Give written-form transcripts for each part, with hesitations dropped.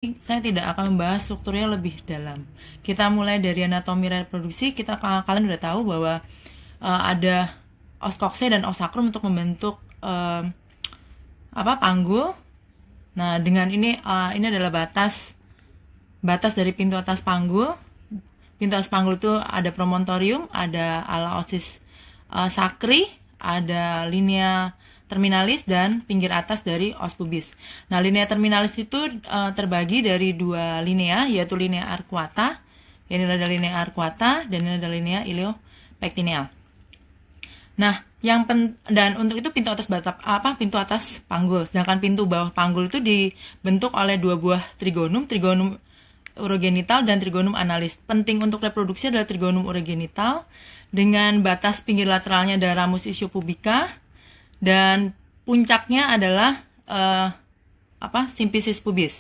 saya tidak akan membahas strukturnya lebih dalam. Kita mulai dari anatomi reproduksi. Kalian udah tahu bahwa ada os kokse dan os sakrum untuk membentuk panggul. Nah, dengan ini adalah batas dari pintu atas panggul. Pintu atas panggul itu ada promontorium, ada ala osis sacri, ada linea terminalis dan pinggir atas dari os pubis. Nah, linea terminalis itu terbagi dari dua linea, yaitu linea arcuata. Ini ada linea arcuata dan ini ada linea iliopectineal. Nah, dan untuk itu pintu atas panggul. Sedangkan pintu bawah panggul itu dibentuk oleh dua buah trigonum urogenital dan trigonum analis. Penting untuk reproduksi adalah trigonum urogenital dengan batas pinggir lateralnya ada ramus ischiopubica dan puncaknya adalah simpisis pubis.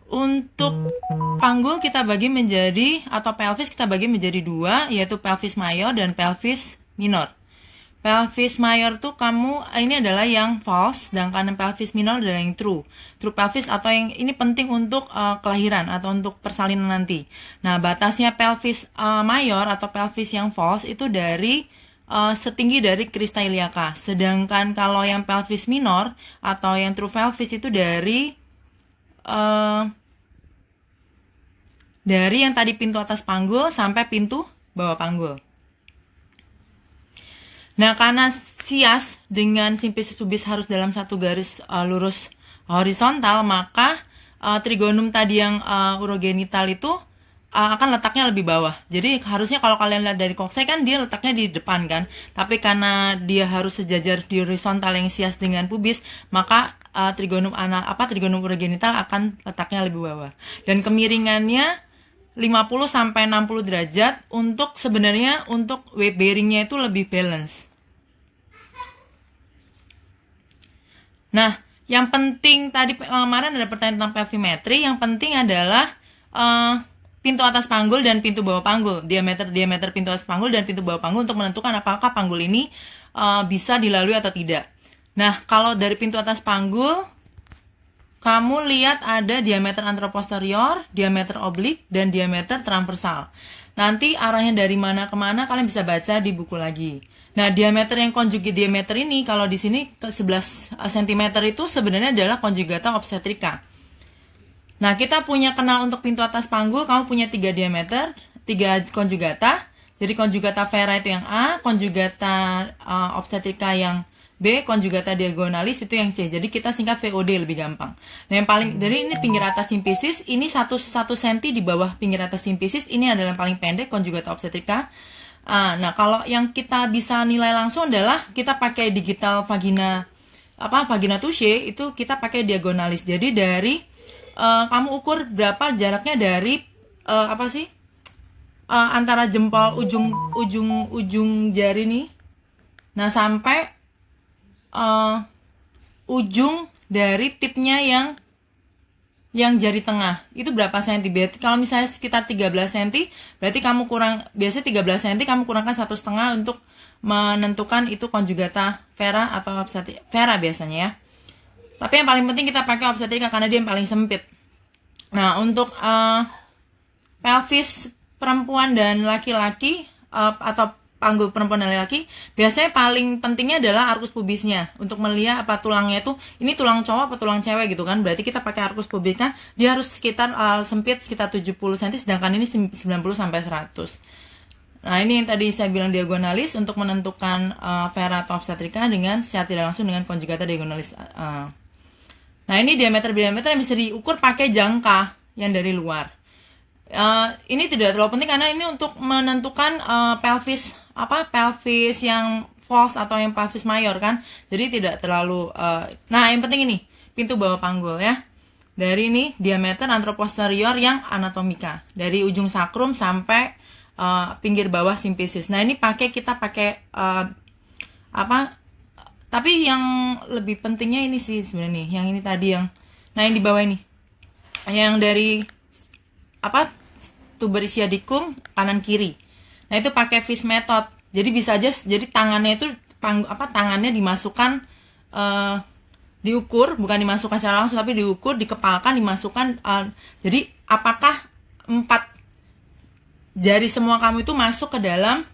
Untuk panggul kita bagi menjadi, atau pelvis kita bagi menjadi dua, yaitu pelvis mayor dan pelvis minor. Pelvis mayor tuh ini adalah yang false, sedangkan pelvis minor adalah yang true. True pelvis atau yang ini penting untuk kelahiran atau untuk persalinan nanti. Nah, batasnya pelvis mayor atau pelvis yang false itu dari setinggi dari crista iliaca. Sedangkan kalau yang pelvis minor atau yang true pelvis itu dari yang tadi pintu atas panggul sampai pintu bawah panggul. Nah, karena sias dengan simpisis pubis harus dalam satu garis lurus horizontal, maka trigonum tadi yang urogenital itu akan letaknya lebih bawah. Jadi harusnya kalau kalian lihat dari kokse kan dia letaknya di depan kan. Tapi karena dia harus sejajar di horizontal yang sias dengan pubis, maka trigonum urogenital akan letaknya lebih bawah. Dan kemiringannya 50 sampai 60 derajat sebenarnya untuk weight bearingnya itu lebih balance. Nah, yang penting tadi kemarin ada pertanyaan tentang pelvimetri. Yang penting adalah pintu atas panggul dan pintu bawah panggul, diameter pintu atas panggul dan pintu bawah panggul untuk menentukan apakah panggul ini bisa dilalui atau tidak. Nah, kalau dari pintu atas panggul, kamu lihat ada diameter anteroposterior, diameter oblik, dan diameter transversal. Nanti arahnya dari mana ke mana kalian bisa baca di buku lagi. Nah, diameter yang conjugate diameter ini, kalau di sini 11 cm itu sebenarnya adalah conjugata obstetrica. Nah, kita punya kenal untuk pintu atas panggul, kamu punya 3 diameter, 3 konjugata. Jadi konjugata vera itu yang A, konjugata obstetrica yang B, konjugata diagonalis itu yang C. Jadi kita singkat VOD lebih gampang. Nah, yang paling dari ini pinggir atas simpisis, ini 1 cm di bawah pinggir atas simpisis, ini adalah yang paling pendek konjugata obstetrica. Nah, kalau yang kita bisa nilai langsung adalah kita pakai digital vagina touche, itu kita pakai diagonalis. Jadi dari kamu ukur berapa jaraknya dari antara jempol ujung jari nih, nah sampai ujung dari tipnya yang jari tengah itu berapa senti. Berarti kalau misalnya sekitar 13 senti, berarti kamu biasanya 13 senti kamu kurangkan 1,5 untuk menentukan itu konjugata vera atau vera biasanya ya. Tapi yang paling penting kita pakai obstetrika karena dia yang paling sempit. Nah, untuk pelvis perempuan dan laki-laki atau panggul perempuan dan laki-laki, biasanya paling pentingnya adalah arkus pubisnya untuk melihat apa tulangnya itu ini tulang cowok atau tulang cewek gitu kan. Berarti kita pakai arkus pubisnya, dia harus sekitar sempit sekitar 70 cm, sedangkan ini 90 sampai 100. Nah, ini yang tadi saya bilang diagonalis untuk menentukan vera atau obstetrika dengan secara tidak langsung dengan konjugata diagonalis. Nah, ini diameter yang bisa diukur pakai jangka yang dari luar. Ini tidak terlalu penting karena ini untuk menentukan pelvis yang false atau yang pelvis mayor kan. Jadi tidak terlalu nah, yang penting ini pintu bawah panggul ya. Dari ini diameter anteroposterior yang anatomika, dari ujung sakrum sampai pinggir bawah simpisis. Nah, ini kita pakai tapi yang lebih pentingnya ini sih sebenarnya nih, yang ini tadi yang di bawah ini. Yang dari tuberosiadicum kanan kiri. Nah, itu pakai fish method. Jadi bisa aja jadi tangannya itu tangannya dimasukkan diukur, bukan dimasukkan secara langsung tapi diukur, dikepalkan, dimasukkan. Jadi apakah 4 jari semua kamu itu masuk ke dalam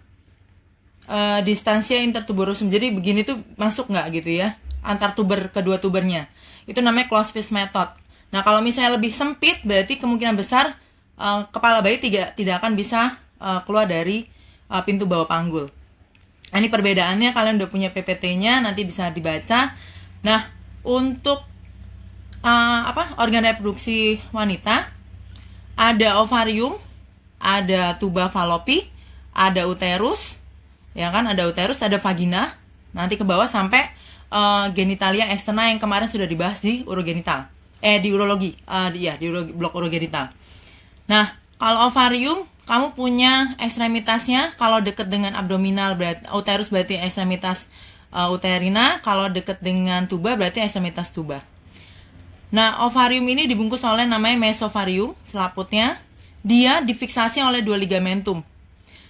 distansia intertuberosum. Jadi begini tuh masuk nggak gitu ya, antar tuber, kedua tubernya. Itu namanya closed fist method. Nah kalau misalnya lebih sempit, berarti kemungkinan besar kepala bayi tidak akan bisa keluar dari pintu bawah panggul. Nah, ini perbedaannya, kalian udah punya PPT-nya, nanti bisa dibaca. Nah, untuk organ reproduksi wanita, ada ovarium, ada tuba fallopi, ada uterus, ya kan, ada uterus, ada vagina, nanti ke bawah sampai genitalia eksterna yang kemarin sudah dibahas di urogenital. Di urologi, di blok urogenital. Nah, kalau ovarium, kamu punya ekstremitasnya, kalau deket dengan abdominal berarti uterus, berarti ekstremitas uterina, kalau deket dengan tuba berarti ekstremitas tuba. Nah, ovarium ini dibungkus oleh namanya mesovarium, selaputnya. Dia difiksasi oleh 2 ligamentum.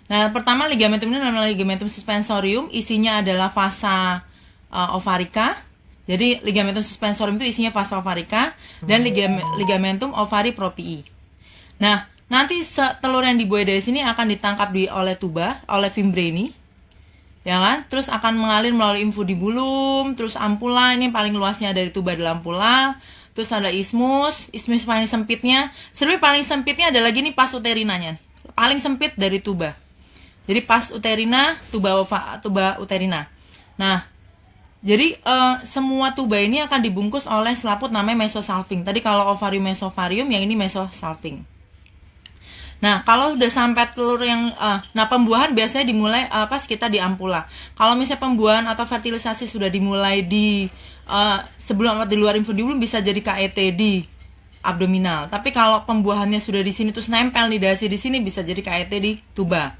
Nah, pertama ligamentum ini namanya ligamentum suspensorium, isinya adalah vasa ovarica. Jadi ligamentum suspensorium itu isinya vasa ovarica dan ligamentum ovari proprii. Nah, nanti telur yang dibuai dari sini akan ditangkap oleh tuba, oleh fimbreni, ya kan? Terus akan mengalir melalui infundibulum, terus ampula, ini paling luasnya dari tuba adalah ampula. Terus ada ismus paling sempitnya. Sebenarnya paling sempitnya ada lagi nih pas uterinanya, paling sempit dari tuba. Jadi pas uterina, tuba uterina. Nah, jadi semua tuba ini akan dibungkus oleh selaput namanya mesosalping. Tadi kalau ovarium mesovarium, yang ini mesosalping. Nah, kalau udah sampai telur yang pembuahan biasanya dimulai pas kita di ampula. Kalau misalnya pembuahan atau fertilisasi sudah dimulai di sebelum di luar infundibulum, bisa jadi KET di abdominal. Tapi kalau pembuahannya sudah di sini terus nempel nidasi di sini, bisa jadi KET di tuba.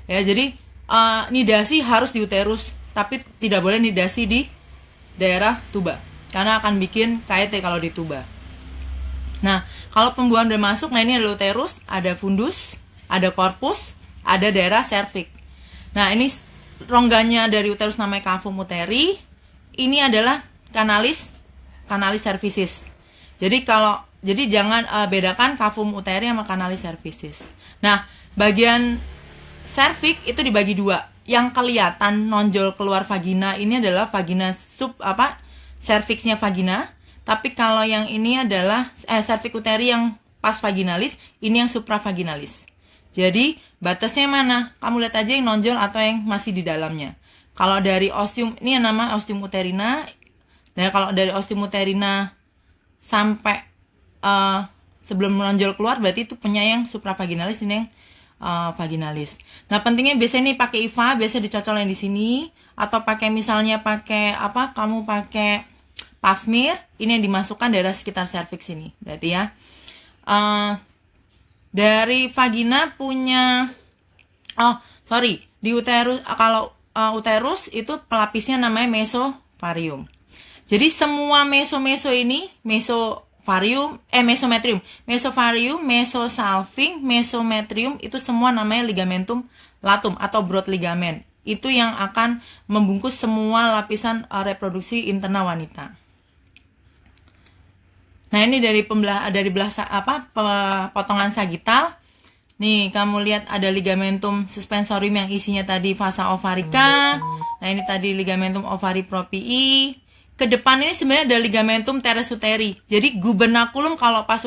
Ya, jadi nidasi harus di uterus, tapi tidak boleh nidasi di daerah tuba karena akan bikin KET kalau di tuba. Nah, kalau pembuahan udah masuk, nah ini ada uterus, ada fundus, ada korpus, ada daerah serviks. Nah, ini rongganya dari uterus namanya cavum uteri. Ini adalah kanalis cervicis. Jadi jangan bedakan cavum uteri sama kanalis cervicis. Nah, bagian serviks itu dibagi 2. Yang kelihatan nonjol keluar vagina ini adalah vagina serviksnya vagina. Tapi kalau yang ini adalah cervix uteri yang pas vaginalis, ini yang supravaginalis. Jadi batasnya mana? Kamu lihat aja yang nonjol atau yang masih di dalamnya. Kalau dari ostium, ini yang nama ostium uterina. Dan kalau dari ostium uterina sampai sebelum menonjol keluar, berarti itu punya yang supravaginalis, ini yang vaginalis. Nah, pentingnya biasanya nih pakai IVA, biasa dicocolin di sini, atau pakai misalnya kamu pakai pap smear, ini yang dimasukkan daerah sekitar serviks ini, berarti ya. Dari vagina punya, di uterus, kalau uterus itu pelapisnya namanya mesovarium. Jadi semua meso ini, mesometrium, mesovarium, mesosalping, mesometrium, itu semua namanya ligamentum latum atau broad ligament. Itu yang akan membungkus semua lapisan reproduksi internal wanita. Nah, ini dari potongan sagital. Nih, kamu lihat ada ligamentum suspensorium yang isinya tadi vasa ovarica. Nah, ini tadi ligamentum ovari proprii. Ke depan ini sebenarnya ada ligamentum teres uteri. Jadi gubernaculum kalau pas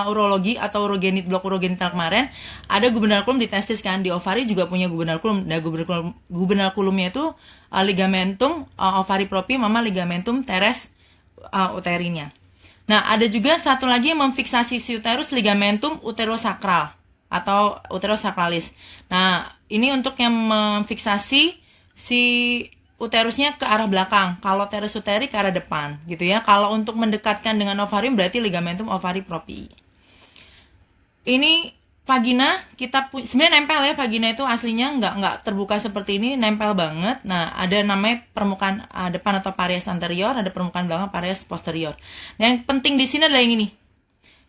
urologi atau blok urogenital kemarin, ada gubernaculum di testis kan. Di ovari juga punya gubernaculum. Nah, gubernaculumnya itu ligamentum ovari proprii sama ligamentum teres uterinya. Nah, ada juga satu lagi yang memfiksasi si uterus, ligamentum uterosakral atau uterosakralis. Nah, ini untuk yang memfiksasi si uterusnya ke arah belakang. Kalau teres uteri ke arah depan, gitu ya. Kalau untuk mendekatkan dengan ovarium berarti ligamentum ovari proprii. Ini vagina, sebenarnya nempel ya, vagina itu aslinya nggak terbuka seperti ini, nempel banget. Nah, ada namanya permukaan depan atau pares anterior, ada permukaan belakang pares posterior. Nah, yang penting di sini adalah yang ini,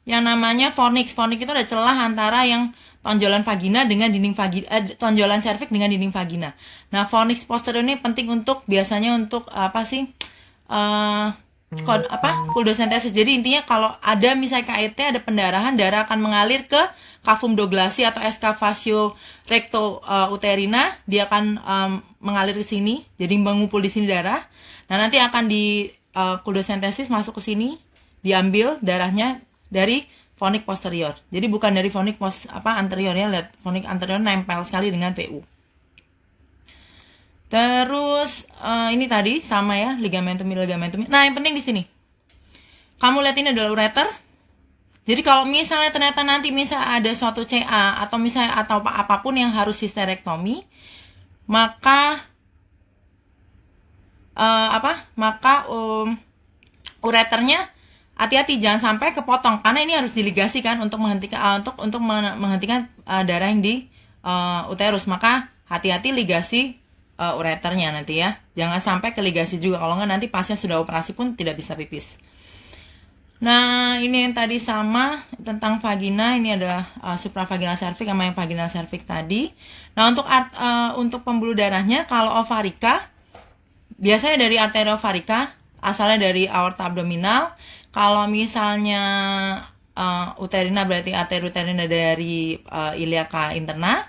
yang namanya fornix. Fornix itu ada celah antara yang tonjolan vagina dengan dinding tonjolan serviks dengan dinding vagina. Nah, fornix posterior ini penting biasanya untuk Kuldosentesis. Jadi intinya kalau ada misalnya KIT, ada pendarahan, darah akan mengalir ke cavum douglasii atau excavatio recto uterina, dia akan mengalir ke sini, jadi mengumpul di sini darah. Nah, nanti akan di kuldosentesis masuk ke sini, diambil darahnya dari fonik posterior. Jadi bukan dari fonik anterior ya, lihat fonik anterior nempel sekali dengan PU. Terus ini tadi sama ya, ligamentum. Nah, yang penting di sini. Kamu lihat ini adalah ureter. Jadi kalau misalnya ternyata nanti misalnya ada suatu CA atau misalnya atau apapun yang harus histerektomi, maka ureternya hati-hati jangan sampai kepotong karena ini harus diligasi kan untuk menghentikan darah yang di uterus. Maka hati-hati ligasi ureternya nanti ya. Jangan sampai ke ligasi juga, kalau nggak nanti pasien sudah operasi pun tidak bisa pipis. Nah, ini yang tadi sama tentang vagina, ini ada supravaginal cervix sama yang vaginal cervix tadi. Nah, untuk pembuluh darahnya kalau ovarika biasanya dari arteri ovarika, asalnya dari aorta abdominal. Kalau misalnya uterina berarti arteri uterina dari iliaca interna.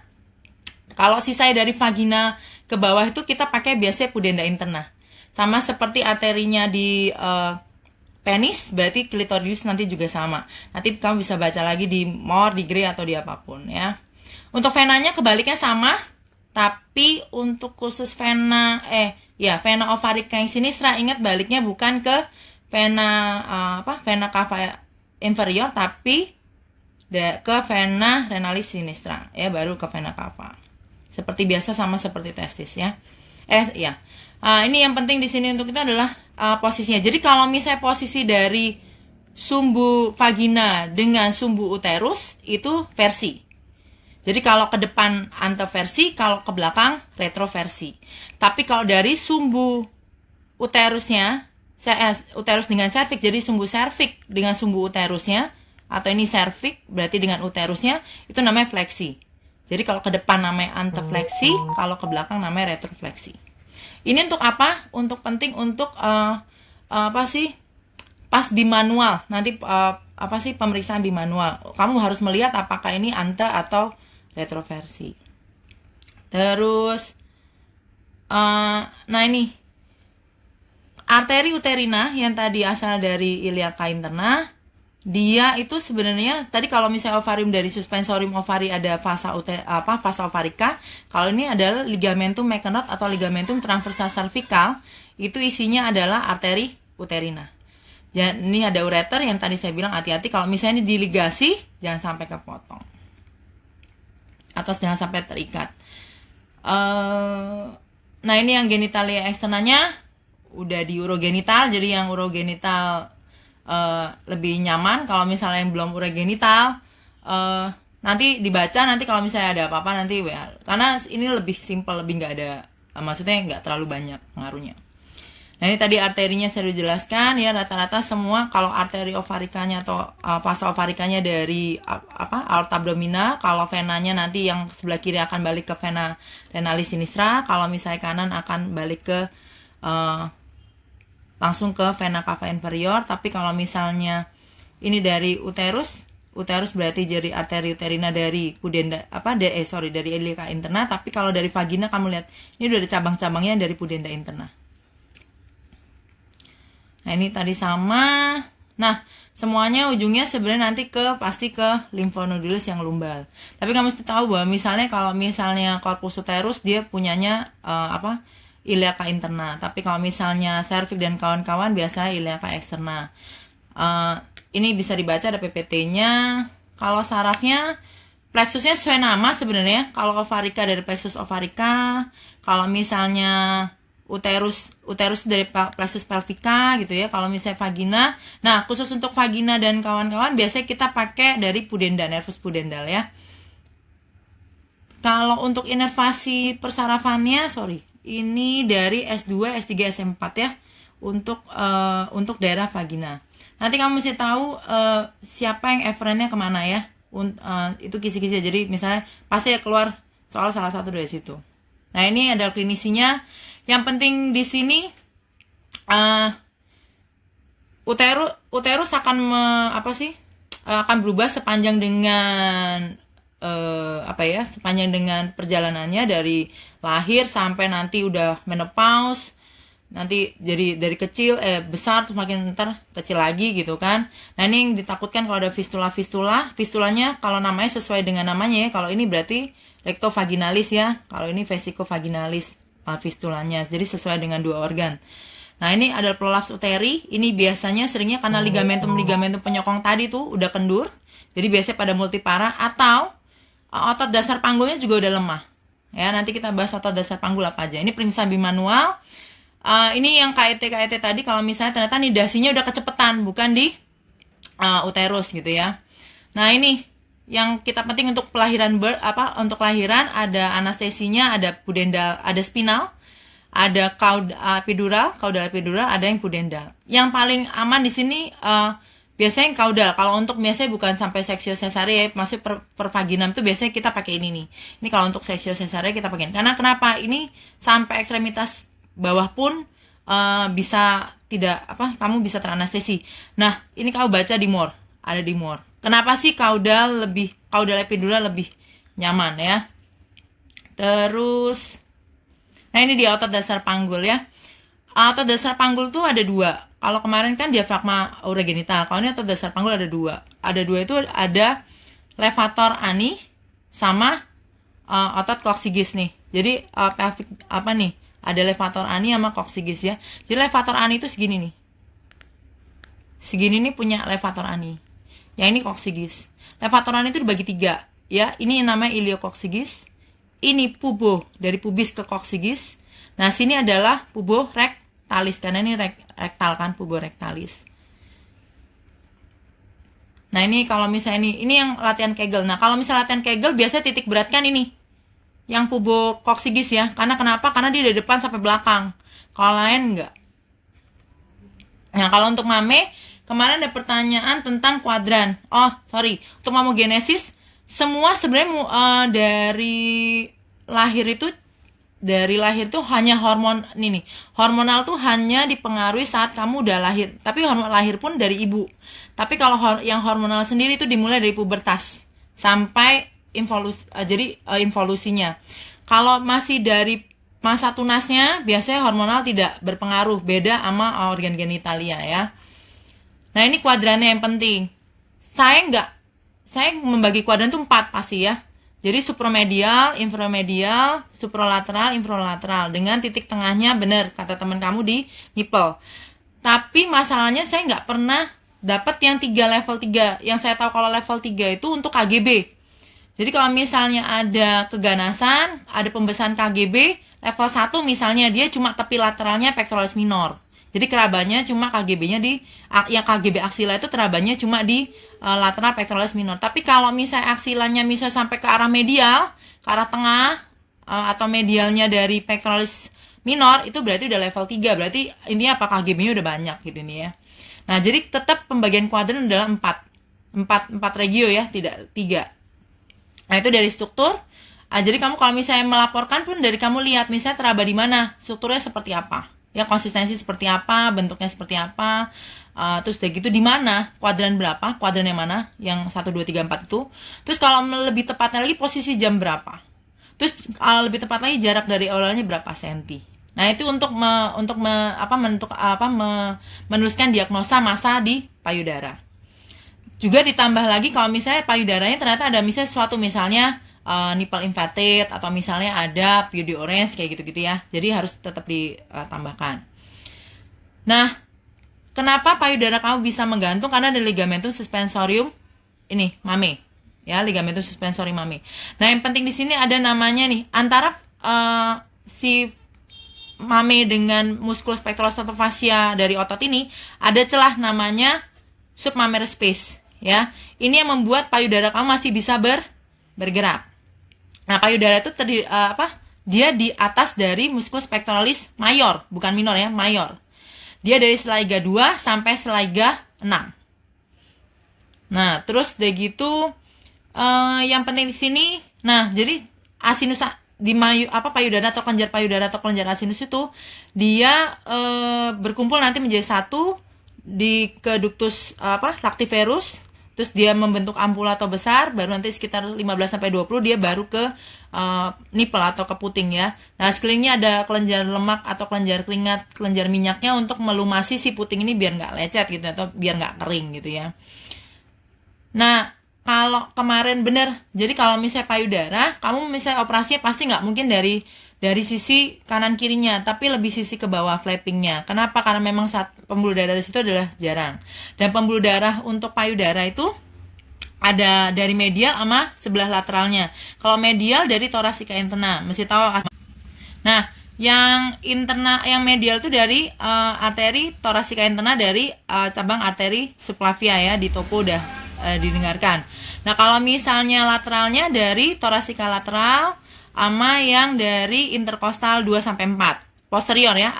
Kalau sisanya dari vagina ke bawah itu kita pakai biasanya pudenda interna. Sama seperti arterinya di penis, berarti klitoris nanti juga sama. Nanti kamu bisa baca lagi di MOR, di GRE, atau di apapun ya. Untuk venanya kebaliknya sama, tapi untuk khusus vena ovarika yang sinistra, ingat baliknya bukan ke vena cava inferior, tapi ke vena renalis sinistra ya, baru ke vena cava. Seperti biasa, sama seperti testis ya. Ini yang penting di sini untuk kita adalah posisinya. Jadi kalau misalnya posisi dari sumbu vagina dengan sumbu uterus itu versi. Jadi kalau ke depan anteversi, kalau ke belakang retroversi. Tapi kalau dari sumbu uterusnya, uterus dengan cervix, jadi sumbu cervix dengan sumbu uterusnya, atau ini cervix berarti dengan uterusnya, itu namanya fleksi. Jadi kalau ke depan namanya antefleksi, kalau ke belakang namanya retrofleksi. Ini untuk apa? Untuk penting untuk pas bimanual. Nanti pemeriksaan bimanual. Kamu harus melihat apakah ini ante atau retroversi. Terus ini arteri uterina yang tadi asal dari iliaca interna, dia itu sebenarnya tadi kalau misalnya ovarium dari suspensorium ovari ada vasa ovarika, kalau ini adalah ligamentum mekanot atau ligamentum transversal cervical, itu isinya adalah arteri uterina. Jadi ini ada ureter yang tadi saya bilang hati-hati kalau misalnya ini diligasi jangan sampai kepotong atau jangan sampai terikat. Nah, ini yang genitalia eksternanya udah di urogenital, jadi yang urogenital lebih nyaman. Kalau misalnya yang belum urogenital nanti dibaca, nanti kalau misalnya ada apa-apa nanti karena ini lebih simple, lebih nggak ada maksudnya nggak terlalu banyak pengaruhnya. Nah, ini tadi arterinya saya udah jelaskan ya, rata-rata semua kalau arteri ovarikanya atau vasa ovarikanya dari aorta abdominal, kalau venanya nanti yang sebelah kiri akan balik ke vena renalis sinistra, kalau misalnya kanan akan balik ke langsung ke vena cava inferior. Tapi kalau misalnya ini dari uterus berarti jadi arteri uterina dari pudenda dari iliaca interna. Tapi kalau dari vagina kamu lihat ini udah ada cabang-cabangnya dari pudenda interna. Nah, ini tadi sama. Nah, semuanya ujungnya sebenarnya nanti pasti ke limfonodulus yang lumbal. Tapi kamu mesti tahu bahwa misalnya kalau misalnya corpus uterus dia punyanya iliaca interna. Tapi kalau misalnya cervix dan kawan-kawan biasanya iliaca eksterna. Ini bisa dibaca ada PPT-nya. Kalau sarafnya plexusnya sesuai nama sebenarnya. Kalau ovarika dari plexus ovarika. Kalau misalnya uterus dari plexus pelvica gitu ya. Kalau misalnya vagina, nah khusus untuk vagina dan kawan-kawan biasanya kita pakai dari pudenda, nervus pudendal ya. Kalau untuk inervasi persarafannya, ini dari S2, S3, S4 ya, untuk daerah vagina. Nanti kamu mesti tahu siapa yang efferentnya kemana ya. Itu kisi-kisi. Jadi misalnya pasti keluar soal salah satu dari situ. Nah, ini adalah klinisinya. Yang penting di sini uterus akan akan berubah sepanjang dengan sepanjang dengan perjalanannya dari lahir sampai nanti udah menopause, nanti jadi dari kecil besar terus makin ntar kecil lagi gitu kan. Nah ini yang ditakutkan kalau ada fistulanya kalau namanya sesuai dengan namanya ya, kalau ini berarti rectovaginalis ya, kalau ini vesicovaginalis fistulanya, jadi sesuai dengan dua organ. Nah ini adalah prolaps uteri, ini biasanya seringnya karena ligamentum penyokong tadi tuh udah kendur, jadi biasanya pada multipara atau otot dasar panggulnya juga udah lemah. Ya, nanti kita bahas otot dasar panggul apa aja. Ini perimsa bimanual. Ini yang KET tadi, kalau misalnya ternyata nidasinya udah kecepatan, bukan di uterus gitu ya. Nah ini yang kita penting untuk untuk kelahiran ada anestesinya, ada pudendal, ada spinal, ada caudal epidural, ada yang pudendal. Yang paling aman di sini biasanya yang caudal. Kalau untuk biasanya bukan sampai seksio cesarea, masuk per vaginam tuh biasanya kita pakai ini nih. Ini kalau untuk seksio cesarea kita pakai. Karena kenapa? Ini sampai ekstremitas bawah pun bisa tidak kamu bisa teranestesi. Nah, ini kamu baca di more, ada di more. Kenapa sih caudal epidural lebih nyaman ya? Terus nah ini di otot dasar panggul ya. Otot dasar panggul tuh ada dua. Kalau kemarin kan diafragma urogenital, kalau ini otot dasar panggul ada dua. Ada dua itu ada levator ani sama otot coccygeus nih. Jadi pelvic ada levator ani sama coccygeus ya. Jadi levator ani itu segini nih. Segini nih punya levator ani. Yang ini coccygeus. Levator ani itu dibagi 3 ya. Ini namanya iliococcygeus. Ini pubo dari pubis ke coccygeus. Nah, sini adalah pubo rectalis karena ini rektal kan, pubo rectalis. Nah, ini kalau misalnya ini yang latihan Kegel. Nah, kalau misalnya latihan Kegel biasanya titik berat kan ini. Yang pubo coccygeus ya. Karena kenapa? Karena dia dari depan sampai belakang. Kalau lain enggak. Nah, kalau untuk mame, kemarin ada pertanyaan tentang kuadran. Untuk mamogenesis semua sebenarnya dari lahir tuh hanya hormonal tuh hanya dipengaruhi saat kamu udah lahir, tapi hormon lahir pun dari ibu. Tapi kalau yang hormonal sendiri itu dimulai dari pubertas sampai involusinya. Kalau masih dari masa tunasnya biasanya hormonal tidak berpengaruh, beda sama organ genitalia ya. Nah ini kuadrannya yang penting. Saya membagi kuadran itu 4 pasti ya. Jadi supromedial, inframedial, supralateral, infralateral. Dengan titik tengahnya benar, kata teman kamu di nipple. Tapi masalahnya saya nggak pernah dapat yang 3 level 3. Yang saya tahu kalau level 3 itu untuk KGB. Jadi kalau misalnya ada keganasan, ada pembesaran KGB, level 1 misalnya dia cuma tepi lateralnya pectoralis minor. Jadi kerabanya cuma KGB-nya yang KGB aksila itu terabanya cuma di lateral pectoralis minor. Tapi kalau misalnya aksilanya sampai ke arah medial, ke arah tengah, atau medialnya dari pectoralis minor, itu berarti udah level 3. Berarti intinya apa, KGB-nya udah banyak gitu nih ya. Nah, jadi tetap pembagian kuadran adalah 4 regio ya, tidak 3. Nah, itu dari struktur. Jadi kamu kalau misalnya melaporkan pun dari kamu lihat misalnya teraba di mana, strukturnya seperti apa. Ya, konsistensi seperti apa, bentuknya seperti apa, terus udah gitu di mana, kuadran berapa, kuadran yang mana, yang 1, 2, 3, 4 itu. Terus kalau lebih tepatnya lagi posisi jam berapa. Terus kalau lebih tepat lagi jarak dari awalnya berapa senti. Nah itu untuk menuliskan diagnosa massa di payudara. Juga ditambah lagi kalau misalnya payudaranya ternyata ada misalnya sesuatu misalnya nipple inverted atau misalnya ada PUD orange kayak gitu-gitu ya. Jadi harus tetap ditambahkan. Nah, kenapa payudara kamu bisa menggantung? Karena ada ligamentum suspensorium ini, mame. Ya, ligamentum suspensorium mame. Nah, yang penting di sini ada namanya nih, antara si mame dengan musculus pectoralis fascia dari otot ini ada celah namanya submammary space, ya. Ini yang membuat payudara kamu masih bisa bergerak. Nah, payudara itu dia di atas dari musculus pectoralis mayor, bukan minor ya, mayor. Dia dari selaiga 2 sampai selaiga 6. Nah, terus udah gitu yang penting di sini, nah, jadi asinus di payudara atau kelenjar asinus itu dia berkumpul nanti menjadi satu ke ductus lactiferus, terus dia membentuk ampula atau besar, baru nanti sekitar 15-20 dia baru ke nipple atau ke puting ya. Nah, sekelilingnya ada kelenjar lemak atau kelenjar keringat, kelenjar minyaknya untuk melumasi si puting ini biar nggak lecet gitu atau biar nggak kering gitu ya. Nah, kalau kemarin bener, jadi kalau misalnya payudara, kamu misalnya operasinya pasti nggak mungkin dari sisi kanan kirinya, tapi lebih sisi ke bawah flappingnya. Kenapa? Karena memang saat pembuluh darah di situ adalah jarang. Dan pembuluh darah untuk payudara itu ada dari medial sama sebelah lateralnya. Kalau medial dari thoracica interna, mesti tahu. Nah, yang interna, yang medial itu dari arteri thoracica interna dari cabang arteri subclavia ya, di topo udah didengarkan. Nah, kalau misalnya lateralnya dari thoracica lateral sama yang dari interkostal 2-4. Posterior ya,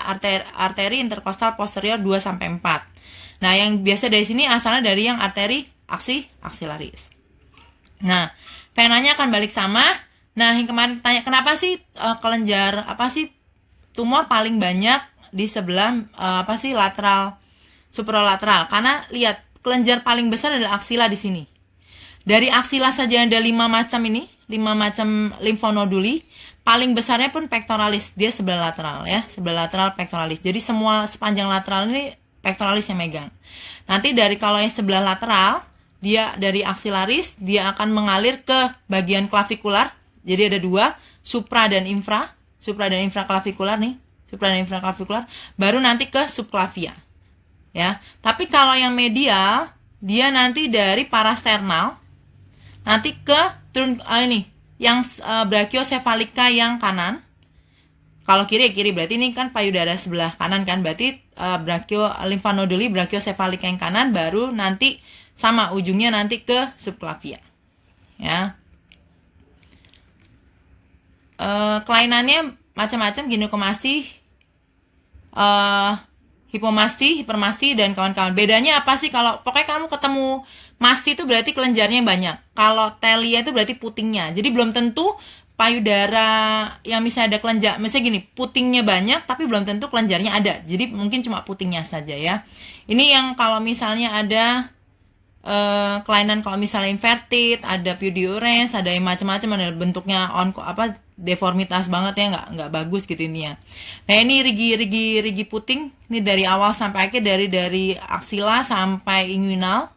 arteri interkostal posterior 2-4. Nah, yang biasa dari sini asalnya dari yang arteri aksilaris. Nah, venanya akan balik sama. Nah, yang kemarin tanya kenapa sih kelenjar tumor paling banyak di sebelah lateral supralateral? Karena lihat kelenjar paling besar adalah aksila di sini. Dari aksila saja ada 5 macam ini, 5 macam limfonoduli. Paling besarnya pun pectoralis, dia sebelah lateral ya, sebelah lateral pectoralis. Jadi semua sepanjang lateral ini pectoralis yang megang. Nanti dari kalau yang sebelah lateral, dia dari aksilaris, dia akan mengalir ke bagian clavikular. Jadi ada 2, supra dan infraklavikular nih, supra dan infraklavikular. Baru nanti ke subclavia. Ya, tapi kalau yang medial dia nanti dari parasternal nanti ke turun yang brachiosephalika yang kanan. Kalau kiri berarti ini kan payudara sebelah kanan kan, berarti limfonoduli brachiosephalika yang kanan, baru nanti sama ujungnya nanti ke subclavia. Ya. Kelainannya macam-macam, ginekomasti, hipomasti, hipermasti, dan kawan-kawan. Bedanya apa sih? Kalau pokoknya kamu ketemu masti itu berarti kelenjarnya banyak. Kalau telia itu berarti putingnya. Jadi belum tentu payudara yang misalnya ada kelenjar, misalnya gini, putingnya banyak tapi belum tentu kelenjarnya ada. Jadi mungkin cuma putingnya saja ya. Ini yang kalau misalnya ada kelainan, kalau misalnya inverted, ada piudiurens, ada yang macam-macam, ada bentuknya deformitas banget ya, nggak bagus gitu ini ya. Nah, ini rigi puting ini dari awal sampai akhir, dari aksila sampai inguinal.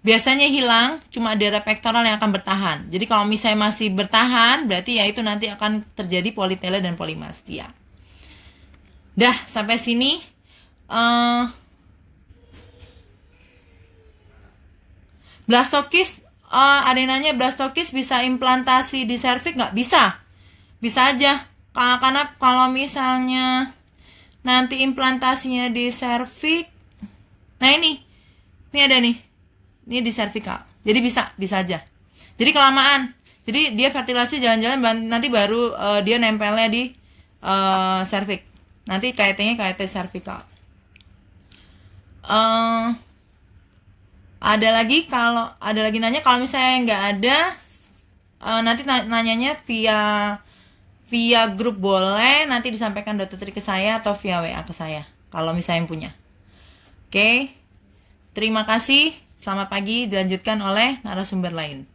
Biasanya hilang, cuma daerah pektoral yang akan bertahan. Jadi kalau misalnya masih bertahan, berarti ya itu nanti akan terjadi politelia dan polimastia. Dah, sampai sini. Blastokis, ada yang nanya blastokis bisa implantasi di serviks nggak? Bisa aja. Karena kalau misalnya nanti implantasinya di serviks, nah ini ada nih, ini di cervical. Jadi bisa aja. Jadi kelamaan, jadi dia fertilasi jalan-jalan, nanti baru dia nempelnya di serviks. Nanti KT-nya KT cervical. Ada lagi nanya, kalau misalnya nggak ada, nanti nanyanya via grup boleh, nanti disampaikan Dr. Tri ke saya atau via WA ke saya kalau misalnya punya. Oke, terima kasih. Selamat pagi, dilanjutkan oleh narasumber lain.